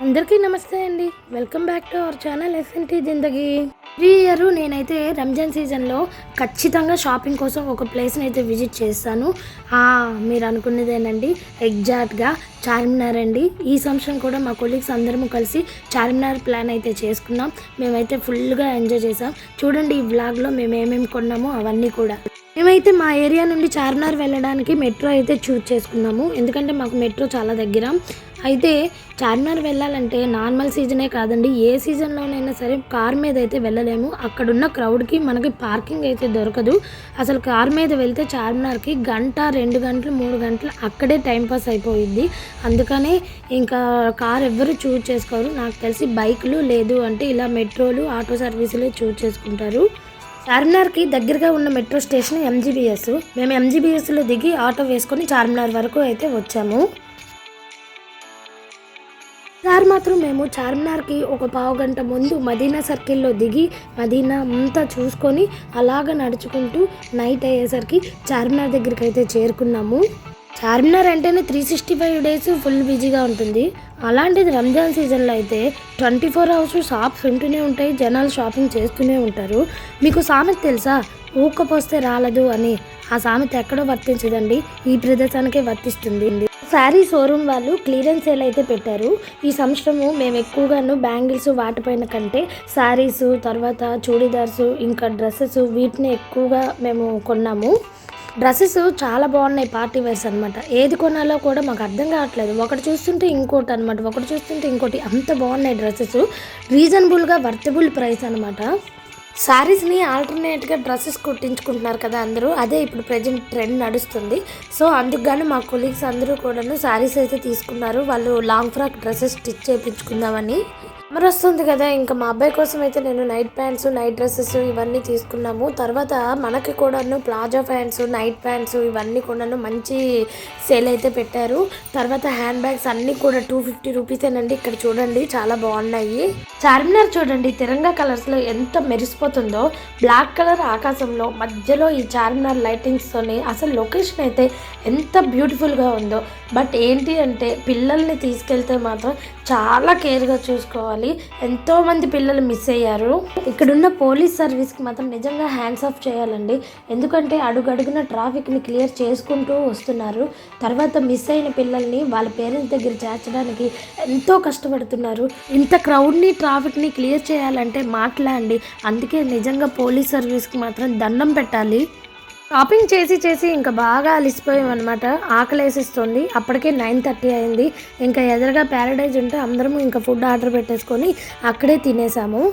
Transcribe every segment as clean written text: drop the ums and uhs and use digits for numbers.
అందరికీ నమస్తే అండి. Welcome back to our channel SNT Zindagi. ఈ ఇయర్ నేనైతే రంజాన్ సీజన్లో ఖచ్చితంగా షాపింగ్ కోసం ఒక ప్లేస్ని అయితే విజిట్ చేస్తాను. మీరు అనుకున్నదేనండి, ఎగ్జాక్ట్గా చార్మినార్ అండి. ఈ సంవత్సరం కూడా మా కొలీగ్స్ అందరము కలిసి చార్మినార్ ప్లాన్ అయితే చేసుకున్నాం. మేమైతే ఫుల్గా ఎంజాయ్ చేసాం. చూడండి ఈ వ్లాగ్లో మేము ఏమేమి కొన్నామో అవన్నీ కూడా. మేమైతే మా ఏరియా నుండి చార్మినార్ వెళ్ళడానికి మెట్రో అయితే చూజ్ చేసుకున్నాము, ఎందుకంటే మాకు మెట్రో చాలా దగ్గర. అయితే చార్మినార్ వెళ్ళాలంటే నార్మల్ సీజనే కాదండి, ఏ సీజన్లోనైనా సరే కార్ మీద అయితే వెళ్ళలేము. అక్కడున్న క్రౌడ్కి మనకి పార్కింగ్ అయితే దొరకదు. అసలు కార్ మీద వెళ్తే చార్మినార్కి గంట 2 గంటలు 3 గంటలు అక్కడే టైంపాస్ అయిపోయింది. అందుకనే ఇంకా కార్ ఎవ్వరు చూజ్ చేసుకోరు. నాకు తెలిసి బైకులు లేదు అంటే ఇలా మెట్రోలు ఆటో సర్వీసులు చూజ్ చేసుకుంటారు. చార్మినార్కి దగ్గరగా ఉన్న మెట్రో స్టేషన్ ఎంజీబీఎస్. మేము ఎంజీబీఎస్లో దిగి ఆటో వేసుకొని చార్మినార్ వరకు అయితే వచ్చాము. సార్ మాత్రం మేము చార్మినార్కి ఒక పావు గంట ముందు మదీనా సర్కిల్లో దిగి మదీనా అంతా చూసుకొని అలాగ నడుచుకుంటూ నైట్ అయ్యేసరికి చార్మినార్ దగ్గరికి అయితే చేరుకున్నాము. చార్మినార్ అంటేనే 365 డేస్ ఫుల్ బిజీగా ఉంటుంది. అలాంటిది రంజాన్ సీజన్లో అయితే 24 అవర్స్ షాప్స్ ఉంటూనే ఉంటాయి, జనాలు షాపింగ్ చేస్తూనే ఉంటారు. మీకు సామెత తెలుసా, ఊక్కపోస్తే రాలదు అని? ఆ సామెత ఎక్కడో వర్తించదండి, ఈ ప్రదేశానికే వర్తిస్తుంది. శారీ షోరూమ్ వాళ్ళు క్లియరెన్స్ సేల్ అయితే పెట్టారు. ఈ సంవత్సరము మేము ఎక్కువగాను బ్యాంగిల్స్ వాటిపైన కంటే శారీస్, తర్వాత చూడీదార్స్, ఇంకా డ్రెస్సెస్ వీటిని ఎక్కువగా మేము కొన్నాము. డ్రెస్సెస్ చాలా బాగున్నాయి, పార్టీ వేర్స్ అనమాట. ఏది కొనాలో కూడా మాకు అర్థం కావట్లేదు. ఒకటి చూస్తుంటే ఇంకోటి అనమాట, ఒకటి చూస్తుంటే ఇంకోటి, అంత బాగున్నాయి డ్రెస్సెస్. రీజనబుల్గా వర్తబుల్ ప్రైస్ అనమాట. శారీస్ని ఆల్టర్నేట్గా డ్రెస్సెస్ కుట్టించుకుంటున్నారు కదా అందరూ, అదే ఇప్పుడు ప్రజెంట్ ట్రెండ్ నడుస్తుంది. సో అందుకు గాను మా కొలీగ్స్ అందరూ కూడాను శారీస్ అయితే తీసుకున్నారు. వాళ్ళు లాంగ్ ఫ్రాక్ డ్రెస్సెస్ స్టిచ్ చేయించుకుందామని. సమ్మర్ వస్తుంది కదా, ఇంకా మా అబ్బాయి కోసం అయితే నేను నైట్ ప్యాంట్స్, నైట్ డ్రెస్సెస్ ఇవన్నీ తీసుకున్నాము. తర్వాత మనకి కూడాను ప్లాజో ప్యాంట్స్, నైట్ ప్యాంట్స్ ఇవన్నీ కూడాను మంచి సేల్ అయితే పెట్టారు. తర్వాత హ్యాండ్ బ్యాగ్స్ అన్నీ కూడా 250 రూపీసేనండి. ఇక్కడ చూడండి చాలా బాగున్నాయి. చార్మినార్ చూడండి తిరంగా కలర్స్లో ఎంత మెరిసిపోతుందో. బ్లాక్ కలర్ ఆకాశంలో మధ్యలో ఈ చార్మినార్ లైటింగ్స్తోని అసలు లొకేషన్ అయితే ఎంత బ్యూటిఫుల్గా ఉందో. బట్ ఏంటి అంటే పిల్లల్ని తీసుకెళ్తే మాత్రం చాలా కేర్గా చూసుకోవాలి. ఎంతోమంది పిల్లలు మిస్ అయ్యారు. ఇక్కడున్న పోలీస్ సర్వీస్కి మాత్రం నిజంగా హ్యాండ్స్ ఆఫ్ చేయాలండి, ఎందుకంటే అడుగడుగున ట్రాఫిక్ని క్లియర్ చేసుకుంటూ వస్తున్నారు. తర్వాత మిస్ అయిన పిల్లల్ని వాళ్ళ పేరెంట్స్ దగ్గర చేర్చడానికి ఎంతో కష్టపడుతున్నారు. ఇంత క్రౌడ్ని ట్రాఫిక్ని క్లియర్ చేయాలంటే మాట్లాడండి. అందుకే నిజంగా పోలీస్ సర్వీస్కి మాత్రం దండం పెట్టాలి. షాపింగ్ చేసి ఇంకా బాగా అలిసిపోయాం అనమాట. ఆకలి వేసిస్తుంది. అప్పటికే 9:30 అయింది. ఇంకా ఎదురుగా ప్యారడైజ్ ఉంటే అందరము ఇంకా ఫుడ్ ఆర్డర్ పెట్టేసుకొని అక్కడే తినేసాము.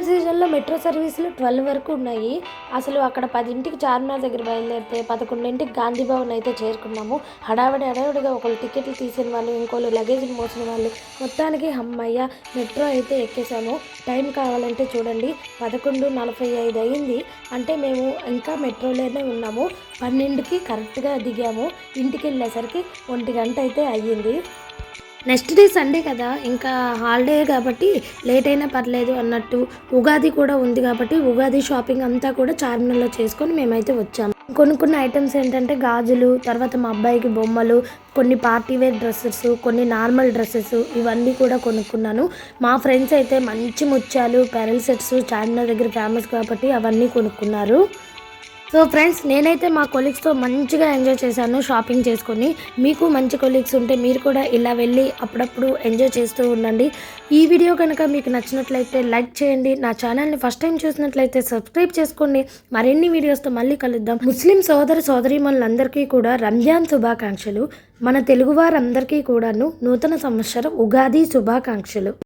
సీజన్లో మెట్రో సర్వీసులు 12 వరకు ఉన్నాయి. అసలు అక్కడ 10ంటికి చార్మినార్ దగ్గర బయలుదేరితే 11ంటికి గాంధీ భవన్ అయితే చేరుకున్నాము. హడావిడిగా ఒకళ్ళు టికెట్లు తీసిన వాళ్ళు, ఇంకోళ్ళు లగేజ్ని మోసిన వాళ్ళు, మొత్తానికి అమ్మయ్య మెట్రో అయితే ఎక్కేసాము. టైం కావాలంటే చూడండి 11:45 అయింది. అంటే మేము ఇంకా మెట్రోలోనే ఉన్నాము. 12కి కరెక్ట్గా దిగాము. ఇంటికి వెళ్ళేసరికి 1 గంట అయితే అయ్యింది. నెక్స్ట్ డే సండే కదా, ఇంకా హాలిడే కాబట్టి లేట్ అయినా పర్లేదు అన్నట్టు. ఉగాది కూడా ఉంది కాబట్టి ఉగాది షాపింగ్ అంతా కూడా చార్మినార్లో చేసుకొని మేమైతే వచ్చాము. కొనుక్కున్న ఐటమ్స్ ఏంటంటే గాజులు, తర్వాత మా అబ్బాయికి బొమ్మలు, కొన్ని పార్టీ వేర్ డ్రెస్సెస్, కొన్ని నార్మల్ డ్రెస్సెస్ ఇవన్నీ కూడా కొనుక్కున్నాను. మా ఫ్రెండ్స్ అయితే మంచి ముత్యాలు, పెరల్ సెట్స్ చార్మినార్ దగ్గర ఫేమస్ కాబట్టి అవన్నీ కొనుక్కున్నారు. సో ఫ్రెండ్స్, నేనైతే మా కొలీగ్స్తో మంచిగా ఎంజాయ్ చేశాను షాపింగ్ చేసుకొని. మీకు మంచి కొలీగ్స్ ఉంటే మీరు కూడా ఇలా వెళ్ళి అప్పుడప్పుడు ఎంజాయ్ చేస్తూ ఉండండి. ఈ వీడియో కనుక మీకు నచ్చినట్లయితే లైక్ చేయండి. నా ఛానల్ని ఫస్ట్ టైం చూసినట్లయితే సబ్స్క్రైబ్ చేసుకోండి. మరిన్ని వీడియోస్తో మళ్ళీ కలుద్దాం. ముస్లిం సోదరీమణులందరికీ కూడా రంజాన్ శుభాకాంక్షలు. మన తెలుగు వారందరికీ కూడాను నూతన సంవత్సరం ఉగాది శుభాకాంక్షలు.